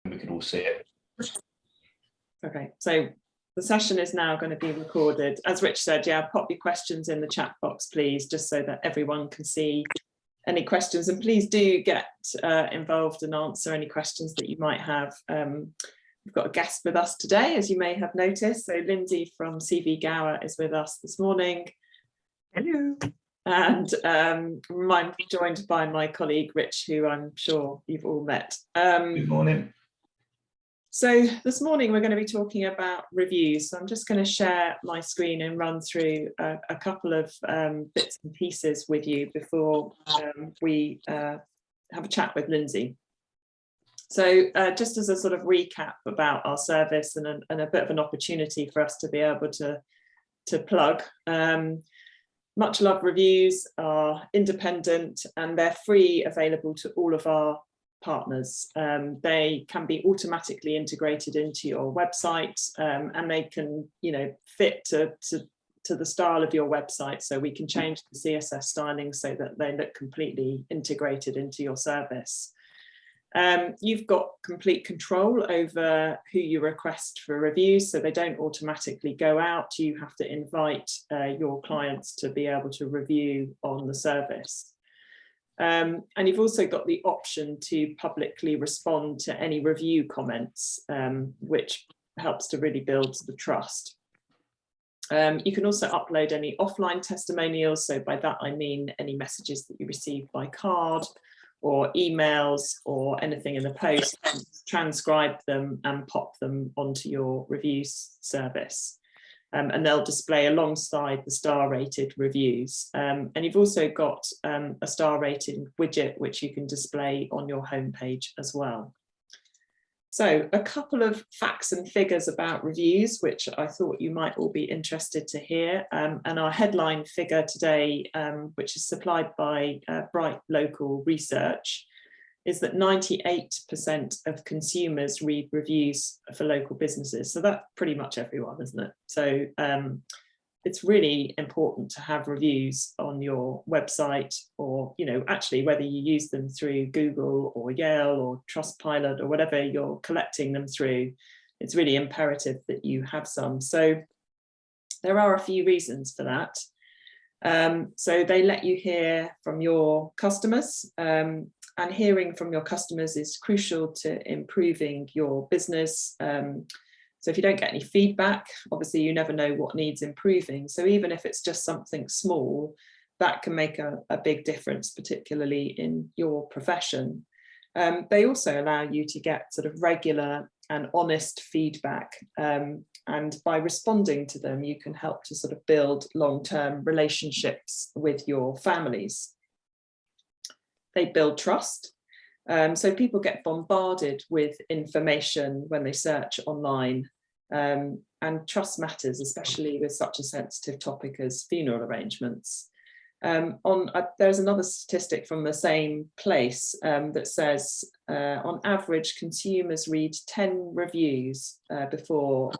we can all see it. Okay, so the session is now going to be recorded. As Rich said, yeah, pop your questions in the chat box, please, just so that everyone can see any questions. And please do get involved and answer any questions that you might have. We've got a guest with us today, as you may have noticed. So Lindsay from C V Gower is with us this morning. Hello. And I'm joined by my colleague, Rich, who I'm sure you've all met. Good morning. So this morning we're going to be talking about reviews. So I'm just going to share my screen and run through a couple of bits and pieces with you before we have a chat with Lindsay. So just as a sort of recap about our service and a bit of an opportunity for us to be able to plug. MuchLoved Reviews are independent and they're free, available to all of our partners. They can be automatically integrated into your website, and they can, fit to the style of your website. So we can change the CSS styling so that they look completely integrated into your service. You've got complete control over who you request for reviews, so they don't automatically go out. You have to invite your clients to be able to review on the service. And you've also got the option to publicly respond to any review comments, which helps to really build the trust. You can also upload any offline testimonials. So by that, I mean any messages that you receive by card or emails or anything in the post, and transcribe them and pop them onto your review service. And they'll display alongside the star rated reviews. And you've also got a star rated widget, which you can display on your homepage as well. So a couple of facts and figures about reviews, which I thought you might all be interested to hear. And our headline figure today, which is supplied by Bright Local Research, is that 98% of consumers read reviews for local businesses. So that's pretty much everyone, isn't it? So it's really important to have reviews on your website, or, actually whether you use them through Google or Yale or Trustpilot or whatever you're collecting them through, it's really imperative that you have some. So there are a few reasons for that. So they let you hear from your customers, and hearing from your customers is crucial to improving your business. So if you don't get any feedback, obviously you never know what needs improving. So even if it's just something small, that can make a big difference, particularly in your profession. They also allow you to get sort of regular and honest feedback. And by responding to them, you can help to sort of build long-term relationships with your families. They build trust. So people get bombarded with information when they search online, and trust matters, especially with such a sensitive topic as funeral arrangements. There's another statistic from the same place that says on average, consumers read 10 reviews before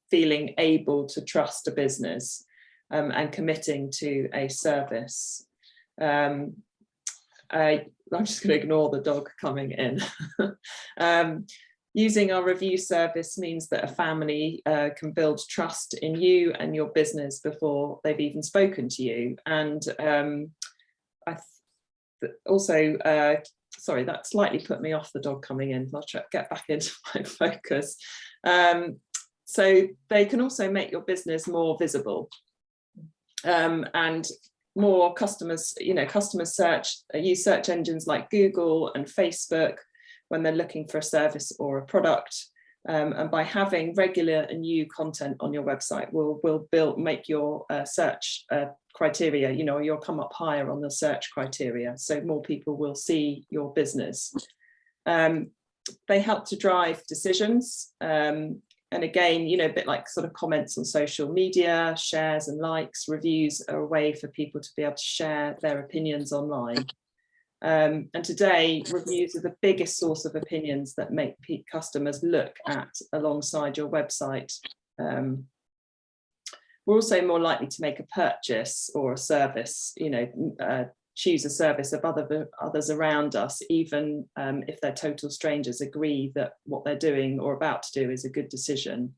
feeling able to trust a business and committing to a service. I'm just going to ignore the dog coming in. Using our review service means that a family can build trust in you and your business before they've even spoken to you. And sorry, that slightly put me off the dog coming in. I'll try to get back into my focus. So they can also make your business more visible. And more customers, customers use search engines like Google and Facebook when they're looking for a service or a product. And by having regular and new content on your website will make your search criteria, you'll come up higher on the search criteria. So more people will see your business. They help to drive decisions. And again, a bit like sort of comments on social media, shares and likes, reviews are a way for people to be able to share their opinions online. And today, reviews are the biggest source of opinions that make customers look at alongside your website. We're also more likely to make a purchase or a service, choose a service of others around us, even if they're total strangers, agree that what they're doing or about to do is a good decision.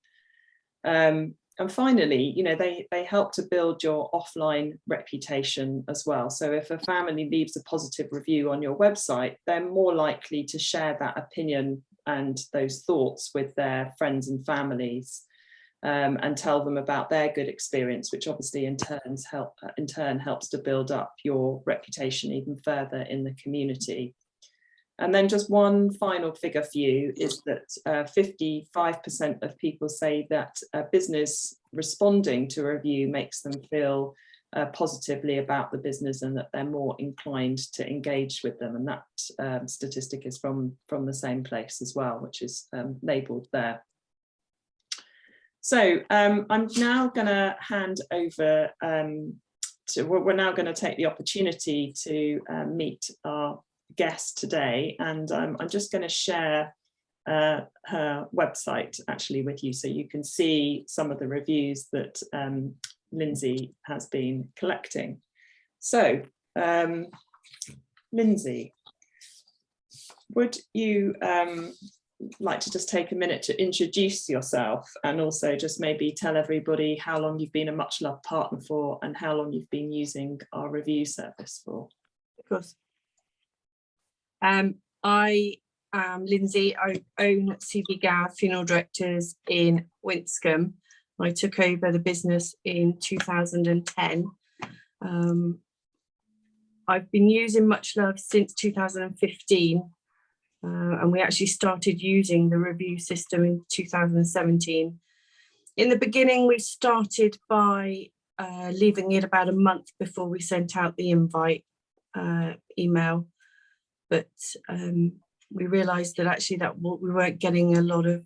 And finally, you know, they help to build your offline reputation as well. So if a family leaves a positive review on your website, they're more likely to share that opinion and those thoughts with their friends and families, and tell them about their good experience, which obviously in turn helps to build up your reputation even further in the community. And then just one final figure for you is that 55% of people say that a business responding to a review makes them feel positively about the business, and that they're more inclined to engage with them. And that statistic is from the same place as well, which is labelled there. So I'm now going to hand over we're now going to take the opportunity to meet our guest today, and I'm just going to share her website actually with you, so you can see some of the reviews that Lindsay has been collecting. So Lindsay, would you like to just take a minute to introduce yourself, and also just maybe tell everybody how long you've been a MuchLoved partner for and how long you've been using our review service for? Of course. I am Lindsay. I own C V Gower Funeral Directors in Winscombe. I took over the business in 2010. I've been using MuchLoved since 2015, and we actually started using the review system in 2017. In the beginning, we started by leaving it about a month before we sent out the invite email. But we realised that actually we weren't getting a lot of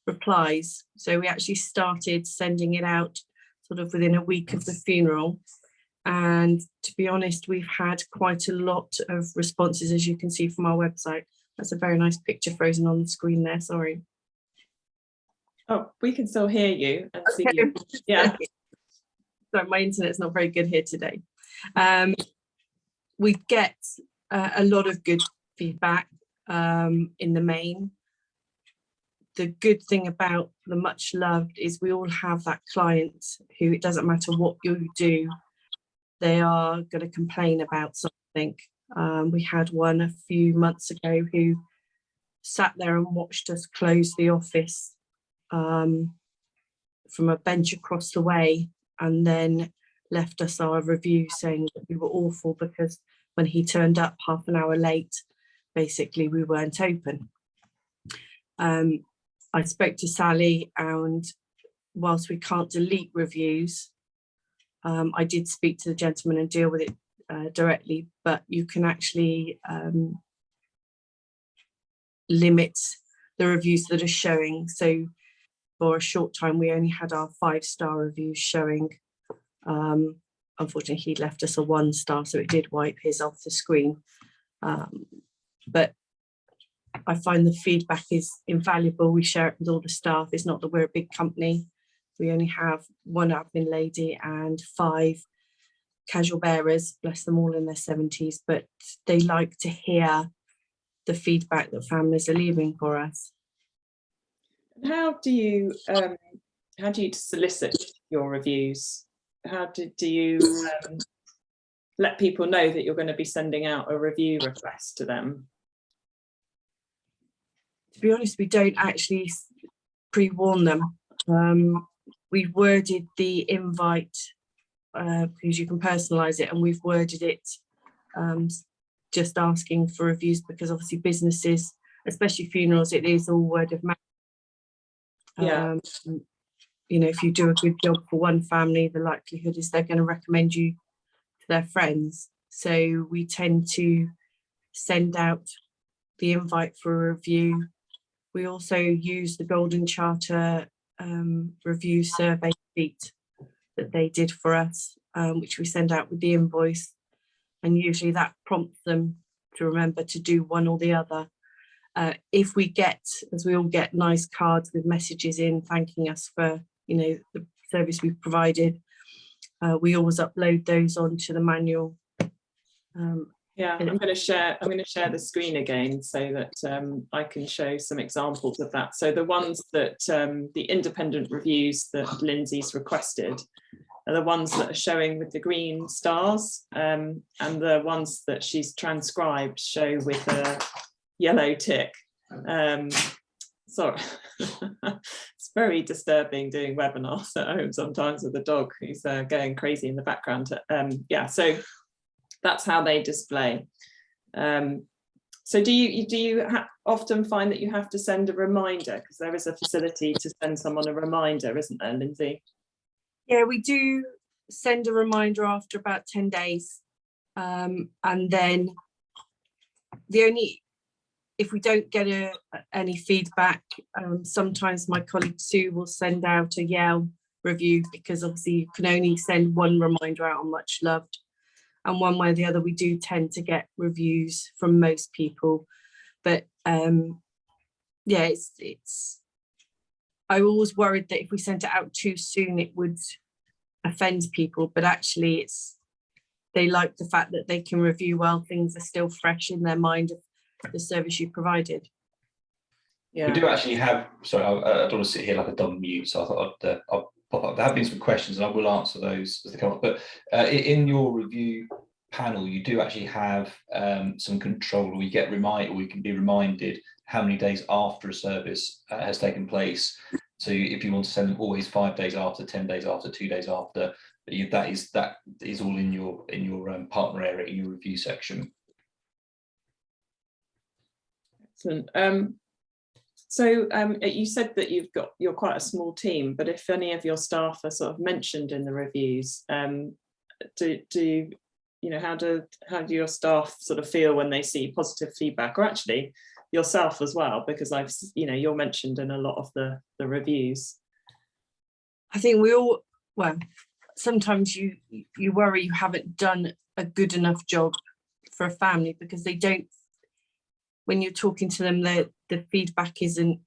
replies. So we actually started sending it out sort of within a week of the funeral. And to be honest, we've had quite a lot of responses, as you can see from our website. That's a very nice picture frozen on the screen there, sorry. Oh, we can still hear you and see you. Yeah. Sorry, my internet's not very good here today. We get a lot of good feedback in the main. The good thing about the MuchLoved is we all have that client who, it doesn't matter what you do, they are going to complain about something. We had one a few months ago who sat there and watched us close the office from a bench across the way, and then left us our review saying that we were awful because when he turned up half an hour late, basically we weren't open. I spoke to Sally, and whilst we can't delete reviews, I did speak to the gentleman and deal with it directly, but you can actually limit the reviews that are showing. So for a short time, we only had our 5-star reviews showing. Unfortunately, he left us a 1-star, so it did wipe his off the screen. But I find the feedback is invaluable. We share it with all the staff. It's not that we're a big company. We only have 1 admin lady and 5 casual bearers, bless them, all in their 70s, but they like to hear the feedback that families are leaving for us. How do you solicit your reviews? How do you let people know that you're going to be sending out a review request to them? To be honest, we don't actually pre-warn them. We've worded the invite because you can personalise it, and we've worded it just asking for reviews, because obviously businesses, especially funerals, it is all word of mouth. Yeah. You know, if you do a good job for one family, the likelihood is they're going to recommend you to their friends. So we tend to send out the invite for a review. We also use the Golden Charter review survey sheet that they did for us, which we send out with the invoice, and usually that prompts them to remember to do one or the other. If we get, as we all get, nice cards with messages in thanking us for, you know, the service we've provided, we always upload those onto the manual Yeah, I'm going to share the screen again so that I can show some examples of that. So the ones that the independent reviews that Lindsay's requested are the ones that are showing with the green stars, and the ones that she's transcribed show with a yellow tick. Sorry, it's very disturbing doing webinars at home sometimes with the dog who's going crazy in the background. Yeah, so that's how they display. So do you often find that you have to send a reminder, because there is a facility to send someone a reminder, isn't there, Lindsay? Yeah, we do send a reminder after about 10 days. And then if we don't get any feedback, sometimes my colleague Sue will send out a Yale review, because obviously you can only send one reminder out on MuchLoved. And one way or the other, we do tend to get reviews from most people. But yeah, I always worried that if we sent it out too soon, it would offend people. But actually, they like the fact that they can review while things are still fresh in their mind of the service you provided. Yeah. We do actually have, sorry, I don't want to sit here like a dumb mute, so I thought I'll pop up. There have been some questions, and I will answer those as they come up. But in your review panel, you do actually have some control, or you get reminded, or you can be reminded how many days after a service has taken place. So if you want to send them always 5 days after, 10 days after, 2 days after, that is all in your partner area, in your review section. Excellent. So you said that you're quite a small team, but if any of your staff are sort of mentioned in the reviews, how do your staff sort of feel when they see positive feedback, or actually yourself as well, because you're mentioned in a lot of the reviews? I think sometimes you worry you haven't done a good enough job for a family, because they don't, when you're talking to them, the feedback isn't,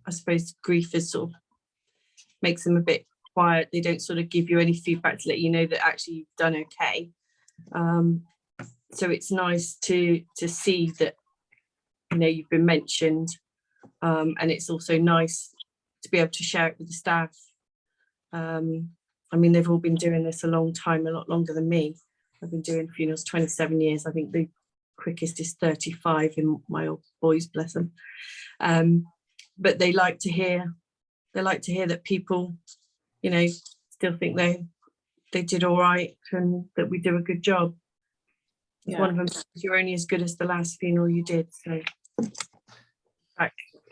I suppose grief is sort of makes them a bit quiet. They don't sort of give you any feedback to let you know that actually you've done okay. So it's nice to see that, you've been mentioned, and it's also nice to be able to share it with the staff. I mean, they've all been doing this a long time, a lot longer than me. I've been doing funerals 27 years. I think the quickest is 35 in my old boys, bless them. But they like to hear that people, still think they did all right, and that we do a good job. Yeah. One of them says, "You're only as good as the last funeral you did." So,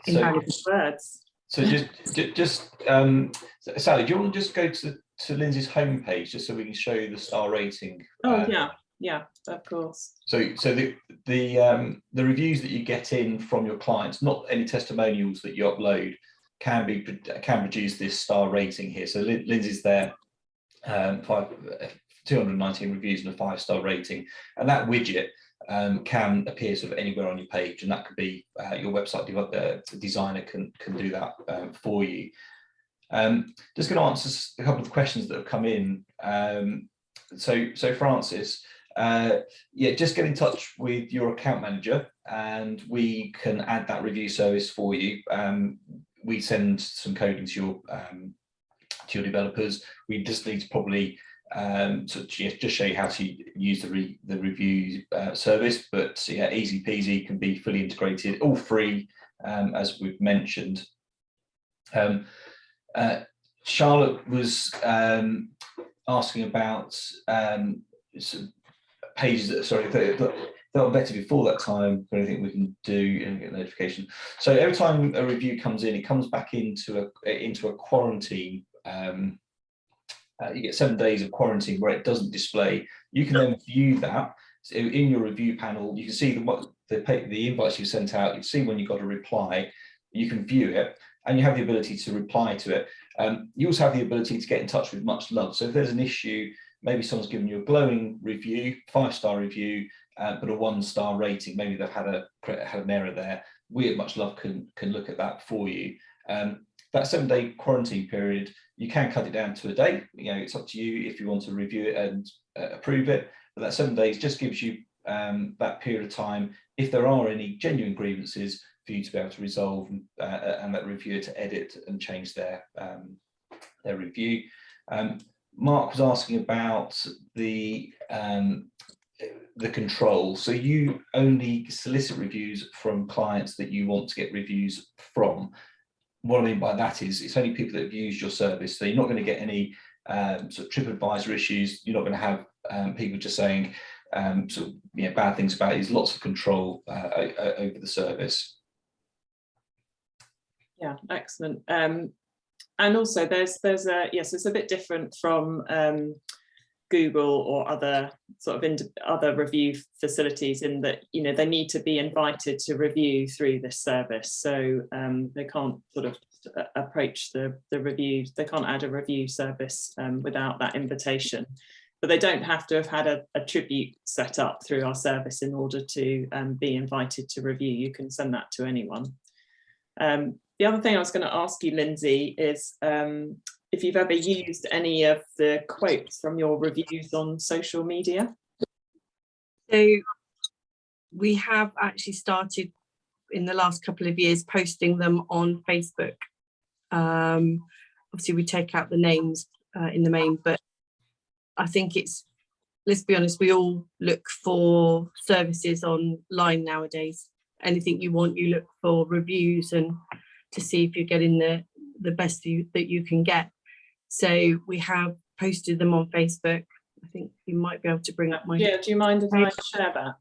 invaluable words. So just Sally, do you want to just go to Lindsay's homepage just so we can show you the star rating? Oh yeah, of course. So the reviews that you get in from your clients, not any testimonials that you upload, can produce this star rating here. So Lindsay's there, 219 reviews and a 5-star rating, and that widget can appear sort of anywhere on your page, and that could be your website designer can do that for you. Just going to answer a couple of questions that have come in. So Francis, just get in touch with your account manager, and we can add that review service for you. We send some coding to your developers. We just need to probably just show you how to use the review service, but yeah, easy peasy, can be fully integrated, all free, as we've mentioned. Charlotte was asking about pages that were better before that time, for anything we can do and get a notification. So every time a review comes in, it comes back into a quarantine. You get 7 days of quarantine where it doesn't display. You can then view that. So in your review panel, you can see the invites you sent out. You can see when you got a reply. You can view it, and you have the ability to reply to it. You also have the ability to get in touch with MuchLoved. So if there's an issue, maybe someone's given you a glowing review, 5-star review, but a 1-star rating, maybe they've had an error there. We at MuchLoved can look at that for you. That 7-day quarantine period, you can cut it down to a day. It's up to you if you want to review it and approve it, But that 7 days just gives you that period of time, if there are any genuine grievances, for you to be able to resolve and that reviewer to edit and change their review. Mark was asking about the control. So you only solicit reviews from clients that you want to get reviews from. What I mean by that is it's only people that have used your service. So you're not going to get any sort of TripAdvisor issues. You're not going to have people just saying sort of, you know, bad things about it. There's lots of control over the service. Yeah, excellent. And also there's a, yes, it's a bit different from Google or other sort of other review facilities in that, you know, they need to be invited to review through this service. So they can't sort of approach the review, they can't add a review service without that invitation. But they don't have to have had a tribute set up through our service in order to be invited to review. You can send that to anyone. The other thing I was going to ask you, Lindsay, is if you've ever used any of the quotes from your reviews on social media. So we have actually started in the last couple of years posting them on Facebook. Obviously we take out the names in the main, but I think it's, let's be honest, we all look for services online nowadays. Anything you want, you look for reviews and to see if you're getting the best that you can get. So we have posted them on Facebook. I think you might be able to bring up my... Yeah, do you mind if I share that?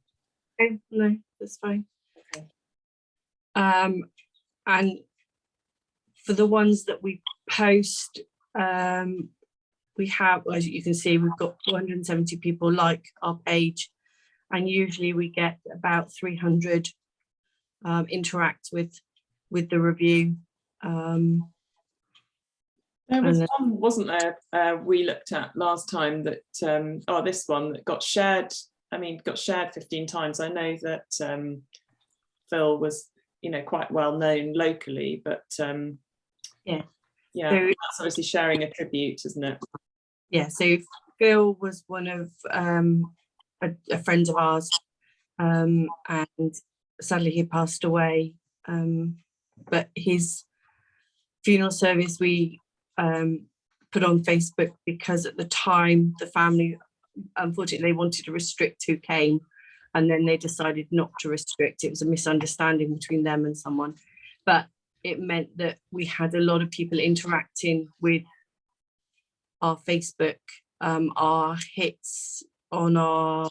Okay, no, that's fine. Okay. And for the ones that we post, we have, as you can see, we've got 470 people like our page, and usually we get about 300 interact with the review. There was one, wasn't there, we looked at last time that, this one that got shared, got shared 15 times. I know that Phil was, you know, quite well known locally, but yeah, so that's obviously sharing a tribute, isn't it? Yeah, so Phil was one of a friend of ours, and sadly he passed away, but his funeral service we put on Facebook because at the time the family, unfortunately, they wanted to restrict who came, and then they decided not to restrict. It was a misunderstanding between them and someone, but it meant that we had a lot of people interacting with our Facebook. Our hits on our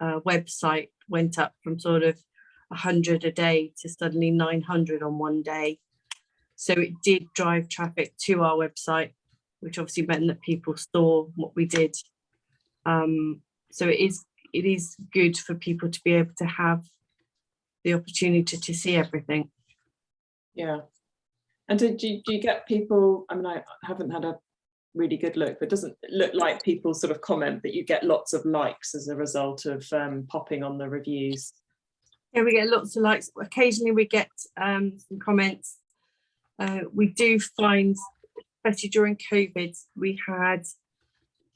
website went up from sort of 100 a day to suddenly 900 on one day. So it did drive traffic to our website, which obviously meant that people saw what we did. So it is good for people to be able to have the opportunity to see everything. Yeah. And do you get people, I haven't had a really good look, but it doesn't look like people sort of comment that you get lots of likes as a result of popping on the reviews? Yeah, we get lots of likes. Occasionally we get some comments. We do find, especially during COVID, we had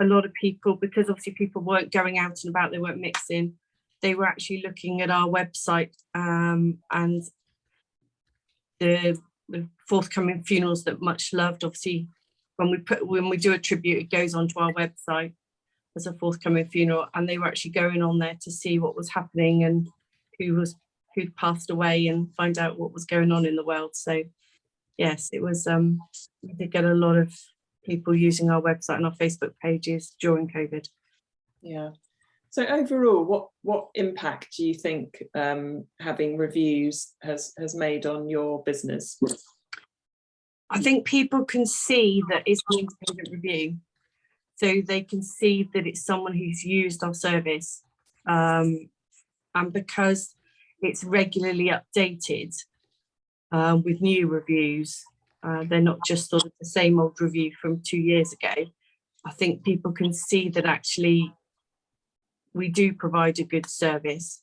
a lot of people, because obviously people weren't going out and about, they weren't mixing, they were actually looking at our website, and the forthcoming funerals that MuchLoved, obviously when we do a tribute, it goes onto our website as a forthcoming funeral, and they were actually going on there to see what was happening and who'd passed away and find out what was going on in the world. So yes, it was we did get a lot of people using our website and our Facebook pages during COVID. Yeah. So overall, what impact do you think having reviews has made on your business? I think people can see that it's an independent review, so they can see that it's someone who's used our service, and because it's regularly updated with new reviews, they're not just sort of the same old review from 2 years ago. I think people can see that actually we do provide a good service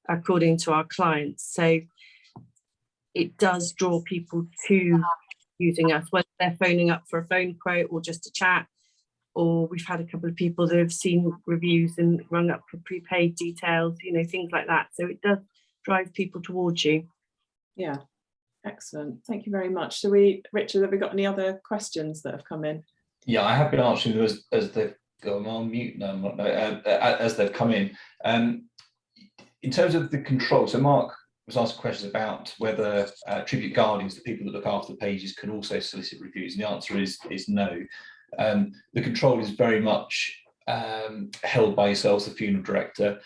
according to our clients. So it does draw people to using us, whether they're phoning up for a phone quote or just a chat, or we've had a couple of people that have seen reviews and rung up for prepaid details, you know, things like that. So it does drive people towards you. Yeah, excellent. Thank you very much. So Richard, have we got any other questions that have come in? Yeah, I have been answering them as they've gone on mute. No, I'm not, no, as they've come in. In terms of the control, so Mark was asking questions about whether tribute guardians, the people that look after the pages, can also solicit reviews, and the answer is no. The control is very much held by yourselves, the funeral director.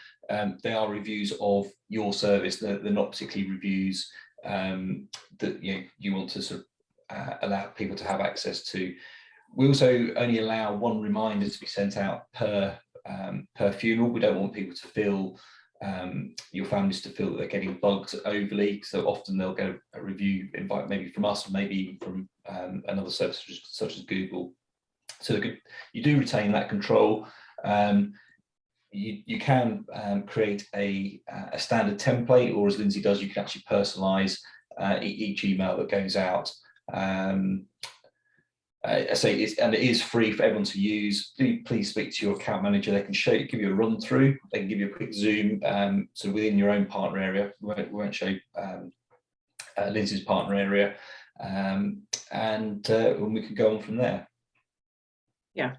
They are reviews of your service. They're not particularly reviews that you want to sort of allow people to have access to. We also only allow one reminder to be sent out per funeral. We don't want people to feel your families to feel that they're getting bugged overly, so often they'll get a review invite, maybe from us, or maybe from another service such as Google. So you do retain that control. You can create a standard template, or as Lindsay does, you can actually personalize each email that goes out. I say and it is free for everyone to use. Do please speak to your account manager. They can give you a run through. They can give you a quick zoom. So within your own partner area, we won't show Lindsay's partner area, and we can go on from there. Yeah.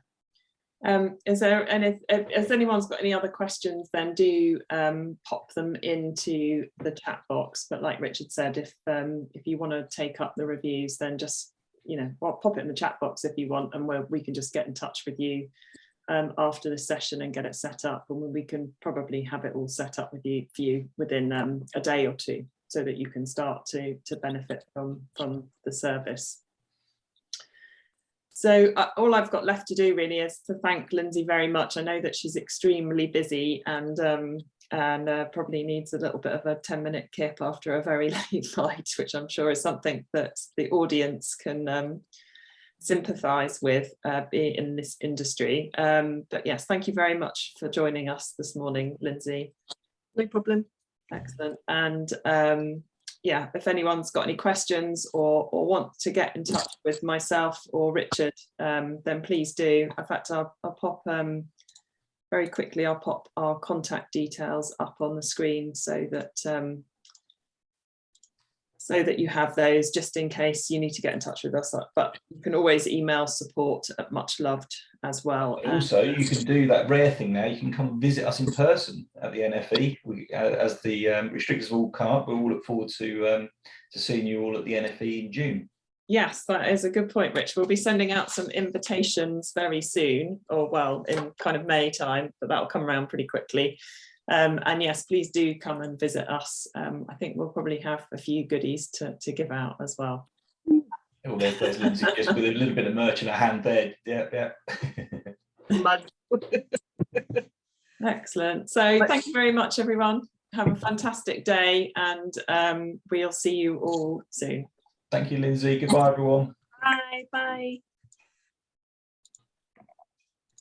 Is there, and if anyone's got any other questions, then do pop them into the chat box. But like Richard said, if you want to take up the reviews, then just pop it in the chat box if you want, and we can just get in touch with you after the session and get it set up, and we can probably have it all set up with you for you within a day or two, so that you can start to benefit from the service. So all I've got left to do really is to thank Lindsay very much. I know that she's extremely busy and probably needs a little bit of a 10-minute kip after a very late flight, which I'm sure is something that the audience can sympathise with, being in this industry. But yes, thank you very much for joining us this morning, Lindsay. No problem. Excellent. And yeah, if anyone's got any questions or want to get in touch with myself or Richard, then please do. In fact, I'll pop very quickly, I'll pop our contact details up on the screen so that you have those, just in case you need to get in touch with us. But you can always email support@MuchLoved as well. Also, you can do that rare thing now. You can come visit us in person at the NFE. As the restrictors all come up, we all look forward to seeing you all at the NFE in June. Yes, that is a good point, Rich. We'll be sending out some invitations very soon, or well, in kind of May time, but that'll come around pretty quickly. And yes, please do come and visit us. I think we'll probably have a few goodies to give out as well. Oh, there's Lindsay just with a little bit of merch in her hand there. Yeah. Excellent. So thank you very much, everyone. Have a fantastic day, and we'll see you all soon. Thank you, Lindsay. Goodbye, everyone. Bye. Bye.